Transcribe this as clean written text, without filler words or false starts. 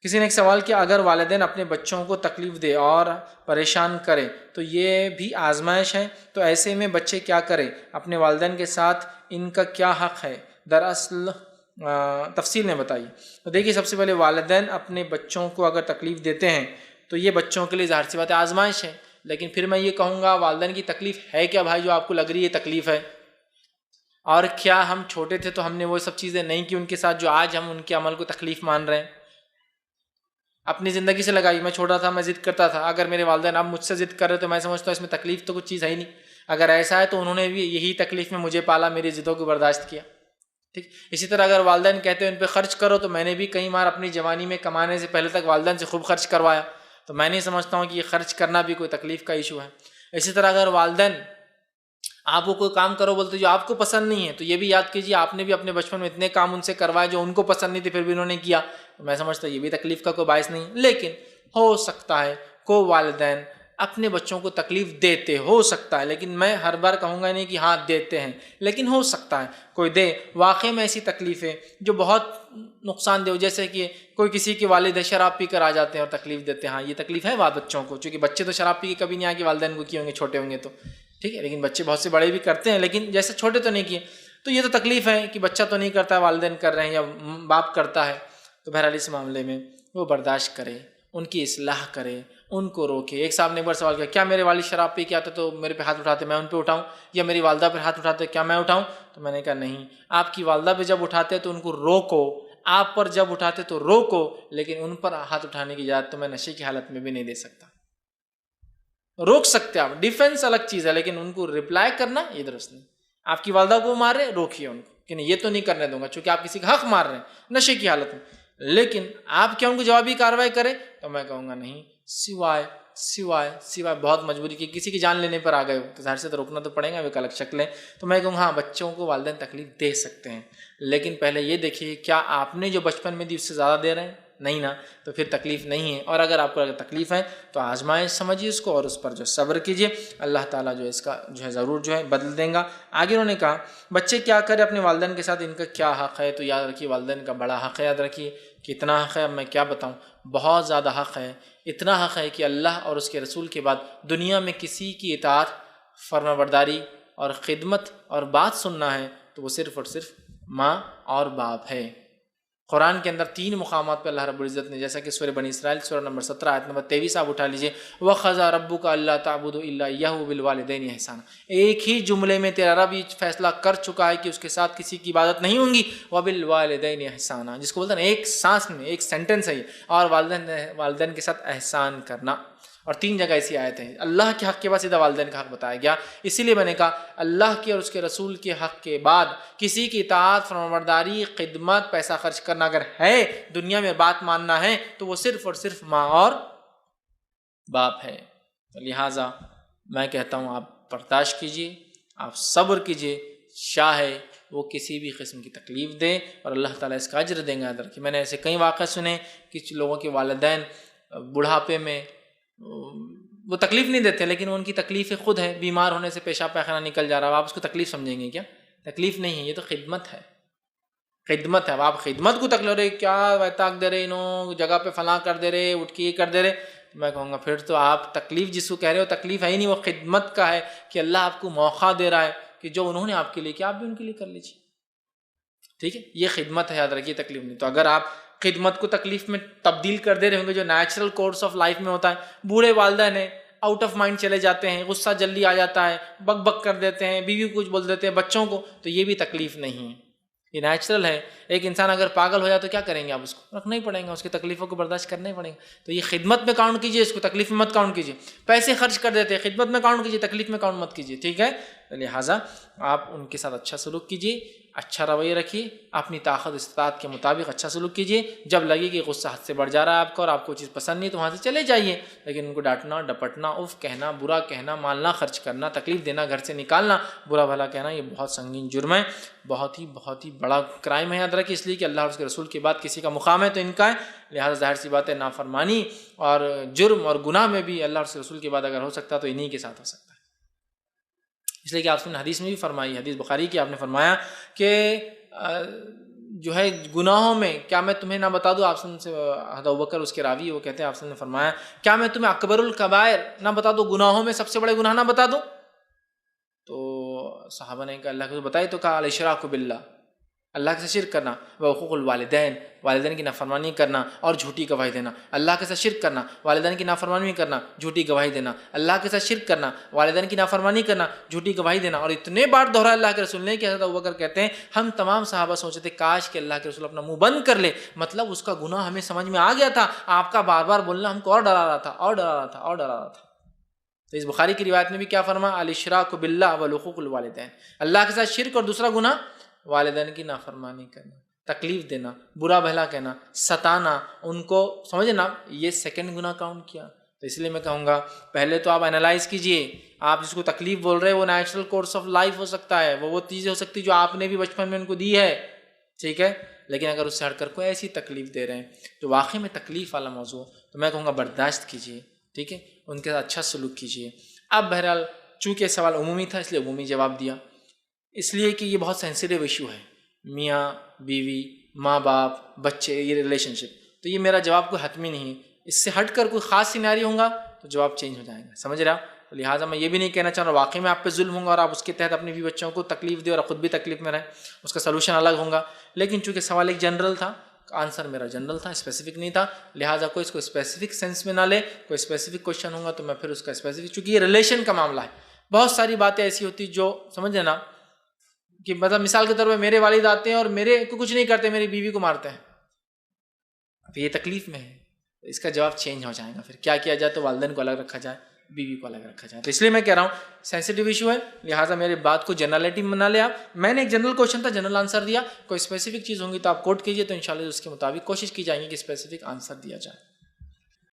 کسی نے ایک سوال کیا، اگر والدین اپنے بچوں کو تکلیف دے اور پریشان کرے تو یہ بھی آزمائش ہے، تو ایسے میں بچے کیا کرے؟ اپنے والدین کے ساتھ ان کا کیا حق ہے؟ دراصل تفصیل میں بتائیے۔ تو دیکھیے، سب سے پہلے والدین اپنے بچوں کو اگر تکلیف دیتے ہیں تو یہ بچوں کے لیے ظاہر سی بات ہے آزمائش ہے، لیکن پھر میں یہ کہوں گا والدین کی تکلیف ہے کیا بھائی جو آپ کو لگ رہی ہے تکلیف ہے؟ اور کیا ہم چھوٹے تھے تو ہم نے وہ سب چیزیں نہیں کی ان کے ساتھ جو آج ہم ان کے عمل کو تکلیف مان رہے ہیں؟ اپنی زندگی سے لگائی، میں چھوٹا تھا، میں ضد کرتا تھا، اگر میرے والدین اب مجھ سے ضد کر رہے تو میں سمجھتا ہوں اس میں تکلیف تو کچھ چیز ہے ہی نہیں۔ اگر ایسا ہے تو انہوں نے بھی یہی تکلیف میں مجھے پالا، میری ضدوں کو برداشت کیا، ٹھیک۔ اسی طرح اگر والدین کہتے ہیں ان پہ خرچ کرو تو میں نے بھی کئی بار اپنی جوانی میں کمانے سے پہلے تک والدین سے خوب خرچ کروایا، تو میں نہیں سمجھتا ہوں کہ یہ خرچ کرنا بھی کوئی تکلیف کا ایشو ہے۔ اسی طرح اگر والدین آپ کو کوئی کام کرو بولتے جو آپ کو پسند نہیں ہے تو یہ بھی یاد کیجیے آپ نے بھی اپنے بچپن میں اتنے کام ان سے کروائے جو ان کو پسند نہیں تھے پھر بھی انہوں نے کیا، تو میں سمجھتا ہوں یہ بھی تکلیف کا کوئی باعث نہیں۔ لیکن ہو سکتا ہے کوئی والدین اپنے بچوں کو تکلیف دیتے، ہو سکتا ہے، لیکن میں ہر بار کہوں گا نہیں کہ ہاں دیتے ہیں، لیکن ہو سکتا ہے کوئی دے۔ واقعی میں ایسی تکلیفیں جو بہت نقصان دہ ہو، جیسے کہ کوئی کسی کے والد شراب پی کر آ جاتے ہیں اور تکلیف دیتے ہیں، ہاں یہ تکلیف ہے بچوں کو، چونکہ بچے تو شراب پی کے کبھی نہیں آ کے والدین کو کیے ہوں گے چھوٹے ہوں گے تو، ٹھیک ہے، لیکن بچے بہت سے بڑے بھی کرتے ہیں، لیکن جیسے چھوٹے تو نہیں کیے، تو یہ تو تکلیف ہے کہ بچہ تو نہیں کرتا ہے، والدین کر رہے ہیں یا باپ کرتا ہے، تو بہرحال اس معاملے میں وہ برداشت کرے، ان کی اصلاح کرے، ان کو روکے۔ ایک صاحب نے ایک بار سوال کیا، کیا میرے والد شراب پی کے آتے تو میرے پہ ہاتھ اٹھاتے میں ان پہ اٹھاؤں، یا میری والدہ پہ ہاتھ اٹھاتے کیا میں اٹھاؤں؟ تو میں نے کہا نہیں، آپ کی والدہ پہ جب اٹھاتے تو ان کو روکو، آپ پر جب اٹھاتے تو روکو، لیکن ان پر ہاتھ اٹھانے کی اجازت تو میں نشے کی حالت میں بھی نہیں دے سکتا۔ روک سکتے آپ، ڈیفینس الگ چیز ہے، لیکن ان کو رپلائی کرنا یہ درست نہیں۔ آپ کی والدہ کو مار رہے روکیے ان کو کہ نہیں یہ تو نہیں کرنے دوں گا، چونکہ آپ کسی کا حق مار رہے ہیں نشے کی حالت میں، لیکن آپ کیا ان کو جوابی کارروائی کریں؟ تو میں کہوں گا نہیں، سوائے بہت مجبوری کی کسی کی جان لینے پر آ گئے ہو تو ظاہر سے تو روکنا تو پڑے گا، ایک الگ شکل ہے۔ تو میں کہوں ہاں بچوں کو والدین تکلیف دے سکتے ہیں، لیکن پہلے یہ دیکھیے کیا آپ نے جو بچپن میں دی اس سے زیادہ دے رہے ہیں؟ نہیں نا، تو پھر تکلیف نہیں ہے۔ اور اگر آپ کو اگر تکلیف ہے تو آزمائش سمجھیے اس کو اور اس پر جو صبر کیجیے، اللہ تعالیٰ جو ہے اس کا جو ہے ضرور جو ہے بدل دیں گا۔ آگے انہوں نے کہا بچے کیا کرے اپنے والدین کے ساتھ، ان کا کیا حق ہے؟ تو یاد رکھیے والدین کا بڑا حق ہے، یاد رکھیے کتنا حق ہے اب میں کیا بتاؤں، بہت زیادہ حق ہے، اتنا حق ہے کہ اللہ اور اس کے رسول کے بعد دنیا میں کسی کی اطاعت، فرمانبرداری اور خدمت اور بات سننا ہے تو وہ صرف اور صرف ماں اور باپ ہے۔ قرآن کے اندر 3 مقامات پہ اللہ رب العزت نے، جیسا کہ سورہ بنی اسرائیل سورہ نمبر 17 آیت نمبر 23 آپ اٹھا لیجئے، وَقَضَىٰ رَبُّكَ أَلَّا تَعْبُدُوا إِلَّا إِيَّاهُ وَبِالْوَالِدَيْنِ إِحْسَانًا، ایک ہی جملے میں تیرا رب یہ فیصلہ کر چکا ہے کہ اس کے ساتھ کسی کی عبادت نہیں ہوں گی، وَبِالْوَالِدَيْنِ إِحْسَانًا، جس کو بولتے ہیں ایک سانس میں ایک سینٹنس ہے یہ، اور والدین کے ساتھ احسان کرنا۔ اور 3 جگہ ایسی آیت ہیں، اللہ کے حق کے بعد سیدھا والدین کا حق بتایا گیا، اسی لیے میں نے کہا اللہ کے اور اس کے رسول کے حق کے بعد کسی کی اطاعت، فرمانبرداری، خدمت، پیسہ خرچ کرنا اگر ہے، دنیا میں بات ماننا ہے تو وہ صرف اور صرف ماں اور باپ ہے۔ لہٰذا میں کہتا ہوں آپ برداشت کیجیے، آپ صبر کیجیے، چاہے وہ کسی بھی قسم کی تکلیف دے اور اللہ تعالیٰ اس کا اجر دیں گا۔ یاد رکھیے میں نے ایسے کئی واقعے سنے کہ لوگوں کے والدین بڑھاپے میں وہ تکلیف نہیں دیتے، لیکن ان کی تکلیفیں خود ہے، بیمار ہونے سے پیشاب پاخانہ نکل جا رہا ہے، آپ اس کو تکلیف سمجھیں گے کیا؟ تکلیف نہیں ہے، یہ تو خدمت ہے، خدمت ہے۔ اب آپ خدمت کو تکلیف رہے کیا ویتاق دے رہے، انہوں جگہ پہ فلاں کر دے رہے، اٹھ کے یہ کر دے رہے، میں کہوں گا پھر تو آپ تکلیف جس کو کہہ رہے ہو تکلیف ہے ہی نہیں، وہ خدمت کا ہے کہ اللہ آپ کو موقع دے رہا ہے کہ جو انہوں نے آپ کے لیے کیا آپ بھی ان کے لیے کر لیجیے، ٹھیک ہے، یہ خدمت ہے، یاد رکھیے تکلیف نہیں۔ تو اگر آپ خدمت کو تکلیف میں تبدیل کر دے رہے ہوں گے جو نیچرل کورس آف لائف میں ہوتا ہے، بوڑھے والدین ہیں آؤٹ آف مائنڈ چلے جاتے ہیں، غصہ جلدی آ جاتا ہے، بک بک کر دیتے ہیں، بیوی کو کچھ بول دیتے ہیں، بچوں کو، تو یہ بھی تکلیف نہیں ہے، یہ نیچرل ہے۔ ایک انسان اگر پاگل ہو جائے تو کیا کریں گے آپ؟ اس کو رکھنا ہی پڑے گا، اس کی تکلیفوں کو برداشت کرنا ہی پڑے گا۔ تو یہ خدمت میں کاؤنٹ کیجیے، اس کو تکلیف میں مت کاؤنٹ کیجیے۔ پیسے خرچ کر دیتے ہیں، خدمت میں کاؤنٹ کیجیے، تکلیف میں کاؤنٹ مت کیجیے، ٹھیک ہے؟ لہٰذا آپ ان کے ساتھ اچھا سلوک کیجیے، اچھا رویہ رکھیے، اپنی طاقت استطاعت کے مطابق اچھا سلوک کیجیے۔ جب لگے کہ غصہ حد سے بڑھ جا رہا ہے آپ کا اور آپ کو چیز پسند نہیں تو وہاں سے چلے جائیے، لیکن ان کو ڈانٹنا، ڈپٹنا، اف کہنا، برا کہنا، مالنا خرچ کرنا، تکلیف دینا، گھر سے نکالنا، برا بھلا کہنا، یہ بہت سنگین جرم ہے، بہت ہی بڑا کرائم ہے، یاد رکھیے، اس لیے کہ اللہ اور اس کے رسول کے بعد کسی کا مقام ہے تو ان کا ہے۔ لہٰذا ظاہر سی بات ہے نافرمانی اور جرم اور گناہ میں بھی اللہ اور اس کے رسول کے بعد اگر ہو سکتا تو انہی کے ساتھ ہو سکتا ہے۔ اس لیے کہ آپ نے حدیث میں بھی فرمائی، حدیث بخاری کی، آپ نے فرمایا کہ جو ہے گناہوں میں، کیا میں تمہیں نہ بتا دوں، آپ سے حضرت ابوبکر اس کے راوی وہ کہتے ہیں آپ نے فرمایا کیا میں تمہیں اکبر الکبائر نہ بتا دوں، گناہوں میں سب سے بڑے گناہ نہ بتا دوں؟ تو صحابہ نے کہا اللہ کے بتائی، تو کہا الاشراک باللہ، اللہ کے ساتھ شرک کرنا، وحقوق الوالدین، والدین کی نافرمانی کرنا اور جھوٹی گواہی دینا، اللہ کے ساتھ شرک کرنا، والدین کی نافرمانی کرنا، جھوٹی گواہی دینا، اللہ کے ساتھ شرک کرنا، والدین کی نافرمانی کرنا، جھوٹی گواہی دینا، اور اتنے بار دوہرایا اللہ کے رسول نے کہ حضرت ابوبکر کہتے ہیں ہم تمام صحابہ سوچے تھے کاش کہ اللہ کے رسول اپنا منہ بند کر لے، مطلب اس کا گناہ ہمیں سمجھ میں آ گیا تھا، آپ کا بار بار بولنا ہم کو اور ڈرا رہا تھا اور ڈرا رہا تھا اور ڈرا رہا تھا۔ تو اس بخاری کی روایت میں بھی کیا فرمایا، الاشراک باللہ وحقوق الوالدین، اللہ کے ساتھ شرک، اور دوسرا گناہ والدین کی نافرمانی کرنا، تکلیف دینا، برا بھلا کہنا، ستانا ان کو، سمجھنا یہ سیکنڈ گناہ کاؤنٹ کیا۔ تو اس لیے میں کہوں گا پہلے تو آپ انالائز کیجئے، آپ جس کو تکلیف بول رہے ہیں وہ نیچرل کورس آف لائف ہو سکتا ہے، وہ چیزیں ہو سکتی جو آپ نے بھی بچپن میں ان کو دی ہے، ٹھیک ہے، لیکن اگر اس سے ہٹ کر کوئی ایسی تکلیف دے رہے ہیں جو واقعی میں تکلیف والا موضوع تو میں کہوں گا برداشت کیجئے، ٹھیک ہے، ان کے ساتھ اچھا سلوک کیجئے۔ اب بہرحال چونکہ سوال عمومی تھا اس لیے عمومی جواب دیا، اس لیے کہ یہ بہت سینسیٹیو ایشو ہے، میاں بیوی، ماں باپ، بچے، یہ ریلیشن شپ، تو یہ میرا جواب کوئی حتمی نہیں ہے، اس سے ہٹ کر کوئی خاص سیناری ہوگا تو جواب چینج ہو جائے گا، سمجھ رہا؟ تو لہٰذا میں یہ بھی نہیں کہنا چاہ رہا واقعی میں آپ پہ ظلم ہوں گا اور آپ اس کے تحت اپنی بھی بچوں کو تکلیف دے اور خود بھی تکلیف میں رہیں، اس کا سلوشن الگ ہوگا، لیکن چونکہ سوال ایک جنرل تھا، آنسر میرا جنرل تھا، اسپیسیفک نہیں تھا، لہٰذا کوئی اس کو اسپیسیفک سینس میں نہ لے، کوئی اسپیسیفک کوشچن ہوگا تو میں پھر اس کا اسپیسیفک، چونکہ یہ ریلیشن کا معاملہ ہے، بہت ساری باتیں ایسی ہوتی جو سمجھ نا کہ مطلب مثال کے طور پہ میرے والد آتے ہیں اور میرے کو کچھ نہیں کرتے، میری بیوی کو مارتے ہیں، تو یہ تکلیف میں ہے، اس کا جواب چینج ہو جائے گا، پھر کیا کیا جائے تو والدین کو الگ رکھا جائے، بیوی کو الگ رکھا جائے، تو اس لیے میں کہہ رہا ہوں سینسیٹیو ایشو ہے، لہٰذا میرے بات کو جنرلٹی میں نہ لے آپ، میں نے ایک جنرل کوشچن تھا جنرل آنسر دیا، کوئی اسپیسیفک چیز ہوں گی تو آپ کوٹ کیجیے تو انشاءاللہ اس کے مطابق کوشش کی جائے گی کہ اسپیسیفک آنسر دیا جائے۔